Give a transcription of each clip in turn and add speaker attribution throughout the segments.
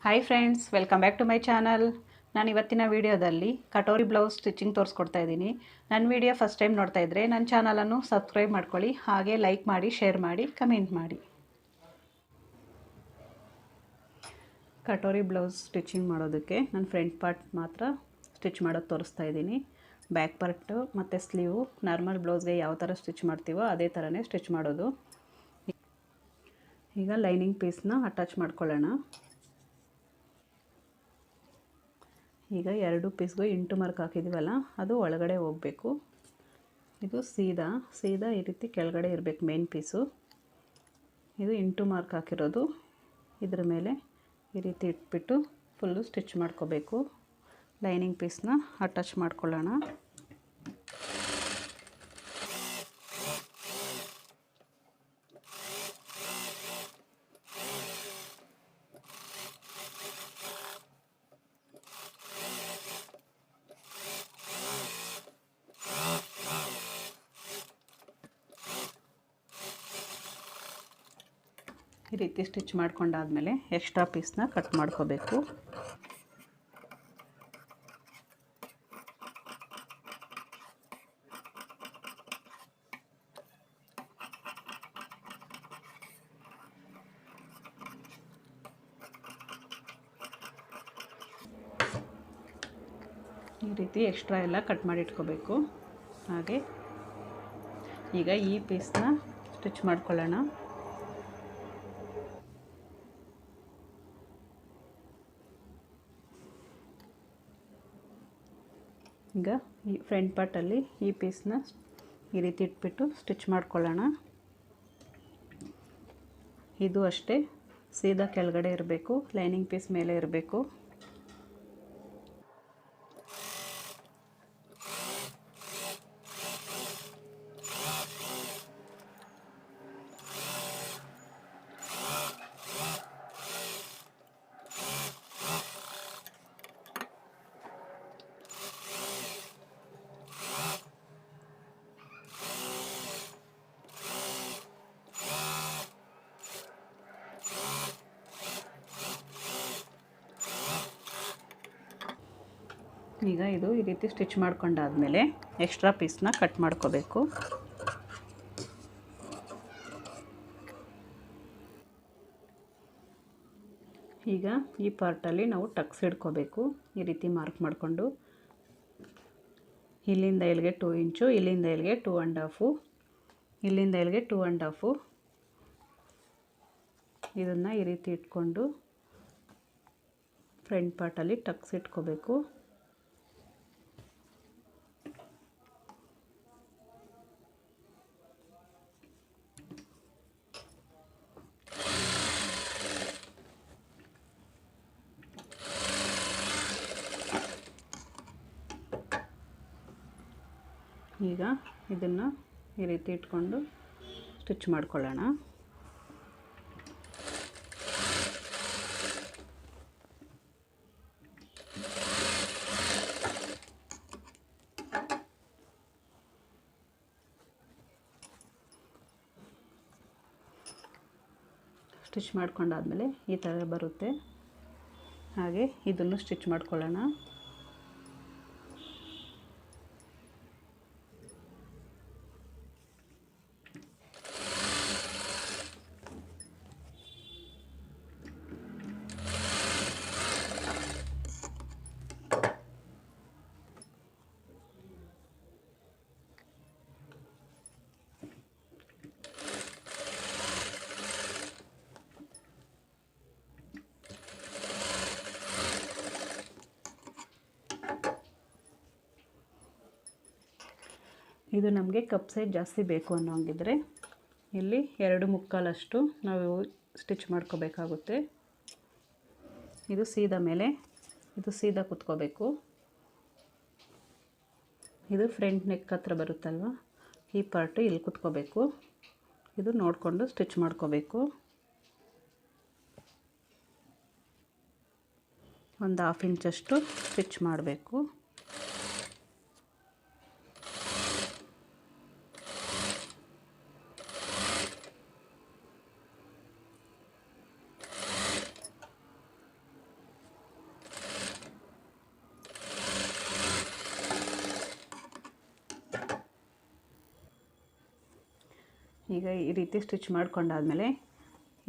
Speaker 1: Hi friends, welcome back to my channel. ನಾನು ಇವತ್ತಿನ ವಿಡಿಯೋದಲ್ಲಿ ಕಟೋರಿ ಬ್ಲೌಸ್ ಸ್ಟಿಚಿಂಗ್ ತೋರಿಸ್ಕೊಡ್ತಾ ಇದ್ದೀನಿ. ನನ್ನ ವಿಡಿಯೋ ಫಸ್ಟ್ ಟೈಮ್ ನೋಡ್ತಾ ಇದ್ದರೆ ನನ್ನ ಚಾನಲನ್ನು ಸಬ್ಸ್ಕ್ರೈಬ್ ಮಾಡ್ಕೊಳ್ಳಿ, ಹಾಗೆ ಲೈಕ್ ಮಾಡಿ, ಶೇರ್ ಮಾಡಿ, ಕಮೆಂಟ್ ಮಾಡಿ. ಕಟೋರಿ ಬ್ಲೌಸ್ ಸ್ಟಿಚಿಂಗ್ ಮಾಡೋದಕ್ಕೆ ನಾನು ಫ್ರಂಟ್ ಪಾರ್ಟ್ ಮಾತ್ರ ಸ್ಟಿಚ್ ಮಾಡೋದು ತೋರಿಸ್ತಾ ಇದ್ದೀನಿ. ಬ್ಯಾಕ್ ಪಾರ್ಟು ಮತ್ತು ಸ್ಲೀವು ನಾರ್ಮಲ್ ಬ್ಲೌಸ್ಗೆ ಯಾವ ಥರ ಸ್ಟಿಚ್ ಮಾಡ್ತೀವೋ ಅದೇ ಥರನೇ ಸ್ಟಿಚ್ ಮಾಡೋದು. ಈಗ ಲೈನಿಂಗ್ ಪೀಸ್ನ ಅಟ್ಯಾಚ್ ಮಾಡ್ಕೊಳ್ಳೋಣ. ಈಗ ಎರಡು ಪೀಸ್ಗೂ ಇಂಟು ಮಾರ್ಕ್ ಹಾಕಿದ್ದೀವಲ್ಲ, ಅದು ಒಳಗಡೆ ಹೋಗಬೇಕು. ಇದು ಸೀದಾ ಈ ರೀತಿ ಕೆಳಗಡೆ ಇರಬೇಕು ಮೇನ್ ಪೀಸು. ಇದು ಇಂಟು ಮಾರ್ಕ್ ಹಾಕಿರೋದು ಇದ್ರ ಮೇಲೆ ಈ ರೀತಿ ಇಟ್ಬಿಟ್ಟು ಫುಲ್ಲು ಸ್ಟಿಚ್ ಮಾಡ್ಕೋಬೇಕು. ಲೈನಿಂಗ್ ಪೀಸ್ನ ಅಟ್ಯಾಚ್ ಮಾಡ್ಕೊಳ್ಳೋಣ. ಈ ರೀತಿ ಸ್ಟಿಚ್ ಮಾಡ್ಕೊಂಡಾದ್ಮೇಲೆ ಎಕ್ಸ್ಟ್ರಾ ಪೀಸ್ನ ಕಟ್ ಮಾಡ್ಕೋಬೇಕು. ಈ ರೀತಿ ಎಕ್ಸ್ಟ್ರಾ ಎಲ್ಲ ಕಟ್ ಮಾಡಿ ಇಟ್ಕೋಬೇಕು. ಹಾಗೆ ಈಗ ಈ ಪೀಸ್ನ ಸ್ಟಿಚ್ ಮಾಡ್ಕೊಳ್ಳೋಣ. ಈಗ ಈ ಫ್ರಂಟ್ ಪಾರ್ಟಲ್ಲಿ ಈ ಪೀಸ್ನ ಈ ರೀತಿ ಇಟ್ಬಿಟ್ಟು ಸ್ಟಿಚ್ ಮಾಡ್ಕೊಳ್ಳೋಣ. ಇದು ಅಷ್ಟೇ ಸೀದಾ ಕೆಳಗಡೆ ಇರಬೇಕು, ಲೈನಿಂಗ್ ಪೀಸ್ ಮೇಲೆ ಇರಬೇಕು. ಈಗ ಇದು ಈ ರೀತಿ ಸ್ಟಿಚ್ ಮಾಡ್ಕೊಂಡಾದ್ಮೇಲೆ ಎಕ್ಸ್ಟ್ರಾ ಪೀಸ್ನ ಕಟ್ ಮಾಡ್ಕೋಬೇಕು. ಈಗ ಈ ಪಾರ್ಟಲ್ಲಿ ನಾವು ಟಕ್ಸ್ ಹಿಡ್ಕೋಬೇಕು. ಈ ರೀತಿ ಮಾರ್ಕ್ ಮಾಡಿಕೊಂಡು ಇಲ್ಲಿಂದ ಇಲ್ಲಿಗೆ 2 ಇಂಚು, ಇಲ್ಲಿಂದ ಇಲ್ಲಿಗೆ 2 1/2, ಇಲ್ಲಿಂದ ಇಲ್ಲಿಗೆ 2 1/2. ಇದನ್ನು ಈ ರೀತಿ ಇಟ್ಕೊಂಡು ಫ್ರಂಟ್ ಪಾರ್ಟಲ್ಲಿ ಟಕ್ಸ್ ಇಟ್ಕೋಬೇಕು. ಈಗ ಇದನ್ನು ಈ ರೀತಿ ಇಟ್ಕೊಂಡು ಸ್ಟಿಚ್ ಮಾಡ್ಕೊಳ್ಳೋಣ. ಸ್ಟಿಚ್ ಮಾಡ್ಕೊಂಡಾದ್ಮೇಲೆ ಈ ಥರ ಬರುತ್ತೆ. ಹಾಗೆ ಇದನ್ನು ಸ್ಟಿಚ್ ಮಾಡ್ಕೊಳ್ಳೋಣ. ಇದು ನಮಗೆ ಕಪ್ ಸೈಜ್ ಜಾಸ್ತಿ ಬೇಕು ಅನ್ನೋಂಗಿದ್ರೆ ಇಲ್ಲಿ 2 ಮುಕ್ಕಾಲಷ್ಟು ನಾವು ಸ್ಟಿಚ್ ಮಾಡ್ಕೋಬೇಕಾಗುತ್ತೆ. ಇದು ಸೀದಾ ಮೇಲೆ, ಇದು ಸೀದಾ ಕುತ್ಕೋಬೇಕು. ಇದು ಫ್ರಂಟ್ ನೆಕ್ ಹತ್ರ ಬರುತ್ತಲ್ವ, ಈ ಪಾರ್ಟು ಇಲ್ಲಿ ಕುತ್ಕೋಬೇಕು. ಇದು ನೋಡಿಕೊಂಡು ಸ್ಟಿಚ್ ಮಾಡ್ಕೋಬೇಕು. ಒಂದು 1/2 ಇಂಚಷ್ಟು ಸ್ಟಿಚ್ ಮಾಡಬೇಕು. ಈಗ ಈ ರೀತಿ ಸ್ಟಿಚ್ ಮಾಡ್ಕೊಂಡಾದ್ಮೇಲೆ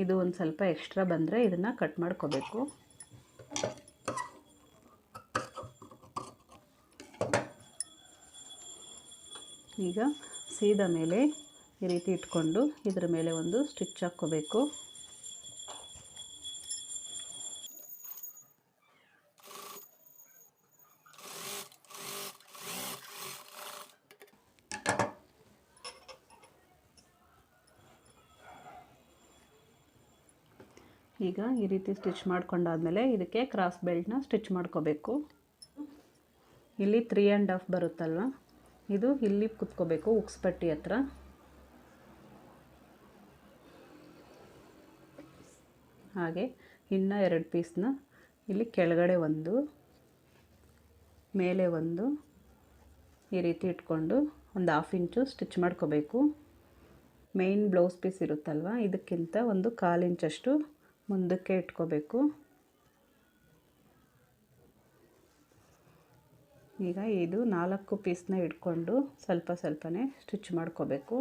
Speaker 1: ಇದು ಒಂದು ಸ್ವಲ್ಪ ಎಕ್ಸ್ಟ್ರಾ ಬಂದರೆ ಇದನ್ನು ಕಟ್ ಮಾಡ್ಕೋಬೇಕು. ಈಗ ಸೀದಾ ಮೇಲೆ ಈ ರೀತಿ ಇಟ್ಕೊಂಡು ಇದ್ರ ಮೇಲೆ ಒಂದು ಸ್ಟಿಚ್ ಹಾಕ್ಕೋಬೇಕು. ಈಗ ಈ ರೀತಿ ಸ್ಟಿಚ್ ಮಾಡ್ಕೊಂಡಾದ್ಮೇಲೆ ಇದಕ್ಕೆ ಕ್ರಾಸ್ ಬೆಲ್ಟ್ನ ಸ್ಟಿಚ್ ಮಾಡ್ಕೋಬೇಕು. ಇಲ್ಲಿ 3.5 ಬರುತ್ತಲ್ವ, ಇದು ಇಲ್ಲಿ ಕುತ್ಕೋಬೇಕು ಉಕ್ಸ್ ಪಟ್ಟಿ ಹತ್ರ. ಹಾಗೆ ಇನ್ನು 2 ಪೀಸ್ನ ಇಲ್ಲಿ ಕೆಳಗಡೆ ಒಂದು ಮೇಲೆ ಒಂದು ಈ ರೀತಿ ಇಟ್ಕೊಂಡು ಒಂದು 1/2 ಇಂಚು ಸ್ಟಿಚ್ ಮಾಡ್ಕೋಬೇಕು. ಮೇನ್ ಬ್ಲೌಸ್ ಪೀಸ್ ಇರುತ್ತಲ್ವ, ಇದಕ್ಕಿಂತ ಒಂದು 1/4 ಇಂಚಷ್ಟು ಮುಂದಕ್ಕೆ ಇಟ್ಕೋಬೇಕು. ಈಗ ಇದು 4 ಪೀಸ್ನ ಇಟ್ಕೊಂಡು ಸ್ವಲ್ಪ ಸ್ವಲ್ಪನೇ ಸ್ಟಿಚ್ ಮಾಡ್ಕೋಬೇಕು.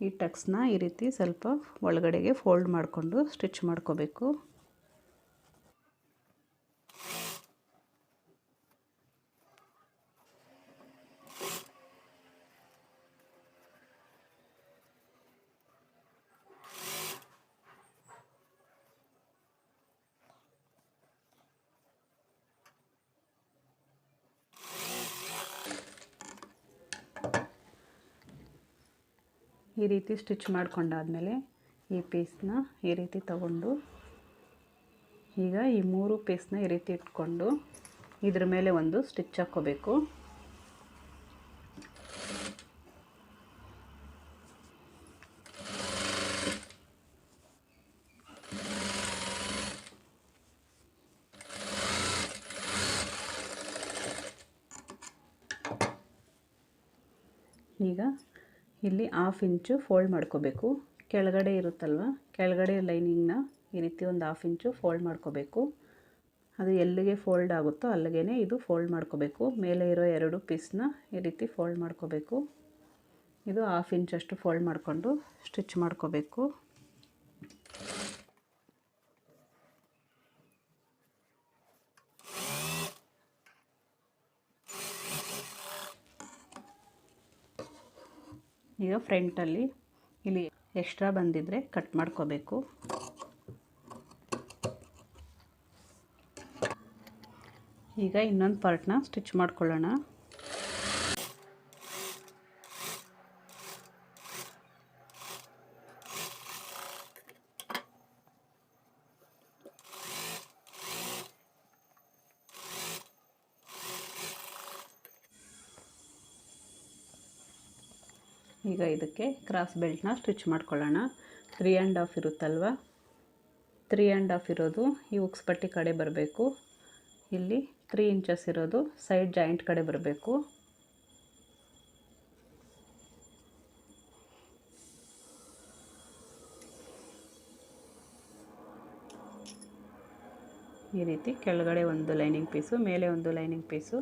Speaker 1: ಈ ಟಕ್ಸ್ನ ಈ ರೀತಿ ಸ್ವಲ್ಪ ಒಳಗಡೆಗೆ ಫೋಲ್ಡ್ ಮಾಡಿಕೊಂಡು ಸ್ಟಿಚ್ ಮಾಡ್ಕೋಬೇಕು. ಈ ರೀತಿ ಸ್ಟಿಚ್ ಮಾಡ್ಕೊಂಡಾದ್ಮೇಲೆ ಈ ಪೀಸ್ನ ಈ ರೀತಿ ತಗೊಂಡು ಈಗ ಈ 3 ಪೀಸ್ನ ಈ ರೀತಿ ಇಟ್ಕೊಂಡು ಇದ್ರ ಮೇಲೆ ಒಂದು ಸ್ಟಿಚ್ ಹಾಕ್ಕೋಬೇಕು. ಈಗ ಇಲ್ಲಿ 1/2 ಇಂಚು ಫೋಲ್ಡ್ ಮಾಡ್ಕೋಬೇಕು. ಕೆಳಗಡೆ ಇರುತ್ತಲ್ವ, ಕೆಳಗಡೆ ಲೈನಿಂಗ್ನ ಈ ರೀತಿ ಒಂದು 1/2 ಇಂಚು ಫೋಲ್ಡ್ ಮಾಡ್ಕೋಬೇಕು. ಅದು ಎಲ್ಲಿಗೆ ಫೋಲ್ಡ್ ಆಗುತ್ತೋ ಅಲ್ಲಿಗೆ ಇದು ಫೋಲ್ಡ್ ಮಾಡ್ಕೋಬೇಕು. ಮೇಲೆ ಇರೋ 2 ಪೀಸ್ನ ಈ ರೀತಿ ಫೋಲ್ಡ್ ಮಾಡ್ಕೋಬೇಕು. ಇದು 1/2 ಇಂಚಷ್ಟು ಫೋಲ್ಡ್ ಮಾಡಿಕೊಂಡು ಸ್ಟಿಚ್ ಮಾಡ್ಕೋಬೇಕು. ಈಗ ಫ್ರಂಟಲ್ಲಿ ಇಲ್ಲಿ ಎಕ್ಸ್ಟ್ರಾ ಬಂದಿದ್ದರೆ ಕಟ್ ಮಾಡ್ಕೋಬೇಕು. ಈಗ ಇನ್ನೊಂದು ಪಾರ್ಟ್ನ ಸ್ಟಿಚ್ ಮಾಡ್ಕೊಳ್ಳೋಣ. ಈಗ ಇದಕ್ಕೆ ಕ್ರಾಸ್ ಬೆಲ್ಟ್ನ ಸ್ಟಿಚ್ ಮಾಡ್ಕೊಳ್ಳೋಣ. 3.5 ಇರುತ್ತಲ್ವ, 3.5 ಇರೋದು ಈ ಉಕ್ಸ್ ಪಟ್ಟಿ ಕಡೆ ಬರಬೇಕು. ಇಲ್ಲಿ 3 ಇಂಚಸ್ ಇರೋದು ಸೈಡ್ ಜಾಯಿಂಟ್ ಕಡೆ ಬರಬೇಕು. ಈ ರೀತಿ ಕೆಳಗಡೆ ಒಂದು ಲೈನಿಂಗ್ ಪೀಸು, ಮೇಲೆ ಒಂದು ಲೈನಿಂಗ್ ಪೀಸು.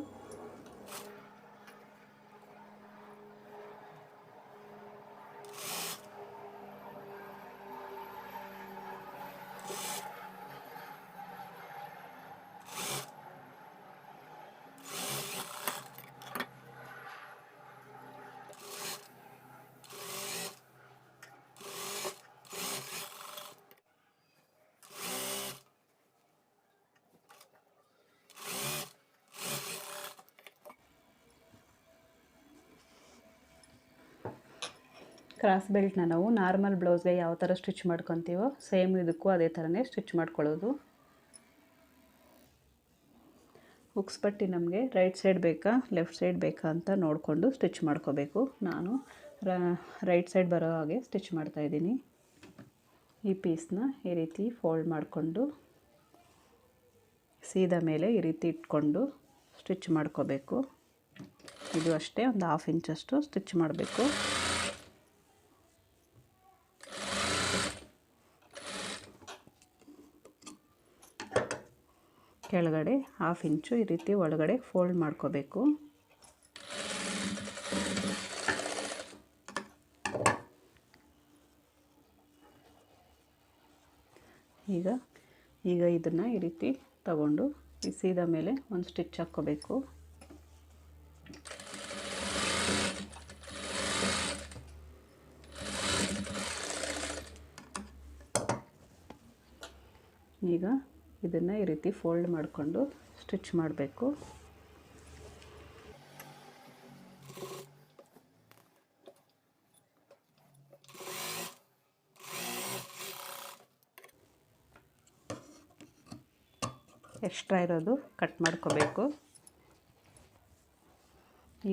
Speaker 1: ಕ್ರಾಸ್ ಬೆಲ್ಟ್ನ ನಾವು ನಾರ್ಮಲ್ ಬ್ಲೌಸ್ಗೆ ಯಾವ ಥರ ಸ್ಟಿಚ್ ಮಾಡ್ಕೊತೀವೋ ಸೇಮ್ ಇದಕ್ಕೂ ಅದೇ ಥರನೇ ಸ್ಟಿಚ್ ಮಾಡ್ಕೊಳ್ಳೋದು. ಉಕ್ಸ್ ಪಟ್ಟಿ ನಮಗೆ ರೈಟ್ ಸೈಡ್ ಬೇಕಾ ಲೆಫ್ಟ್ ಸೈಡ್ ಬೇಕಾ ಅಂತ ನೋಡಿಕೊಂಡು ಸ್ಟಿಚ್ ಮಾಡ್ಕೋಬೇಕು. ನಾನು ರೈಟ್ ಸೈಡ್ ಬರೋ ಹಾಗೆ ಸ್ಟಿಚ್ ಮಾಡ್ತಾಯಿದ್ದೀನಿ. ಈ ಪೀಸ್ನ ಈ ರೀತಿ ಫೋಲ್ಡ್ ಮಾಡಿಕೊಂಡು ಸೀದಾ ಮೇಲೆ ಈ ರೀತಿ ಇಟ್ಕೊಂಡು ಸ್ಟಿಚ್ ಮಾಡ್ಕೋಬೇಕು. ಇದು ಅಷ್ಟೇ ಒಂದು 1/2 ಇಂಚಷ್ಟು ಸ್ಟಿಚ್ ಮಾಡಬೇಕು. ಕೆಳಗಡೆ 1/2 ಇಂಚು ಈ ರೀತಿ ಒಳಗಡೆ ಫೋಲ್ಡ್ ಮಾಡ್ಕೋಬೇಕು. ಈಗ ಇದನ್ನು ಈ ರೀತಿ ತಗೊಂಡು ಈ ಸೀದಾ ಮೇಲೆ ಒಂದು ಸ್ಟಿಚ್ ಹಾಕ್ಕೋಬೇಕು. ಈಗ ಇದನ್ನು ಈ ರೀತಿ ಫೋಲ್ಡ್ ಮಾಡಿಕೊಂಡು ಸ್ಟಿಚ್ ಮಾಡಬೇಕು. ಎಕ್ಸ್ಟ್ರಾ ಇರೋದು ಕಟ್ ಮಾಡ್ಕೋಬೇಕು.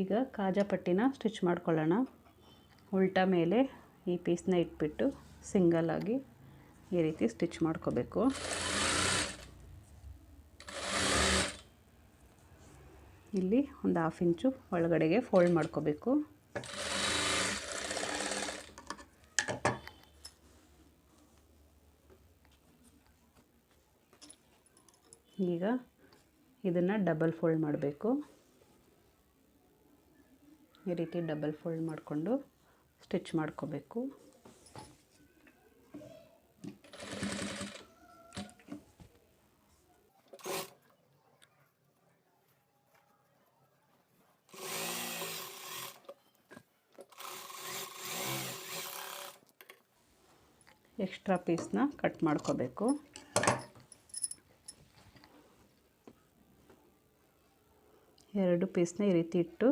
Speaker 1: ಈಗ ಕಾಜಾ ಪಟ್ಟಿನ ಸ್ಟಿಚ್ ಮಾಡ್ಕೊಳ್ಳೋಣ. ಉಲ್ಟಾ ಮೇಲೆ ಈ ಪೀಸ್ನ ಇಟ್ಬಿಟ್ಟು ಸಿಂಗಲ್ ಆಗಿ ಈ ರೀತಿ ಸ್ಟಿಚ್ ಮಾಡ್ಕೋಬೇಕು. ಇಲ್ಲಿ ಒಂದು 1/2 ಇಂಚು ಒಳಗಡೆಗೆ ಫೋಲ್ಡ್ ಮಾಡ್ಕೋಬೇಕು. ಈಗ ಇದನ್ನು ಡಬಲ್ ಫೋಲ್ಡ್ ಮಾಡಬೇಕು. ಈ ರೀತಿ ಡಬಲ್ ಫೋಲ್ಡ್ ಮಾಡಿಕೊಂಡು ಸ್ಟಿಚ್ ಮಾಡ್ಕೋಬೇಕು. ಎಕ್ಸ್ಟ್ರಾ ಪೀಸ್ನ ಕಟ್ ಮಾಡ್ಕೋಬೇಕು. ಎರಡು ಪೀಸ್ನ ಈ ರೀತಿ ಇಟ್ಟು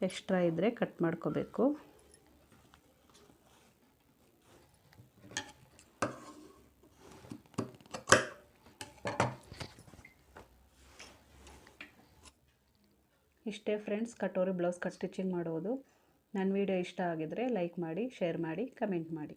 Speaker 1: ಎಕ್ಸ್ಟ್ರಾ ಇದ್ದರೆ ಕಟ್ ಮಾಡ್ಕೋಬೇಕು. ಇಷ್ಟೇ friends, katori blouse cut stitching ಮಾಡೋದು. ನನ್ನ ವಿಡಿಯೋ ಇಷ್ಟ ಆಗಿದರೆ ಲೈಕ್ ಮಾಡಿ, ಶೇರ್ ಮಾಡಿ, ಕಮೆಂಟ್ ಮಾಡಿ.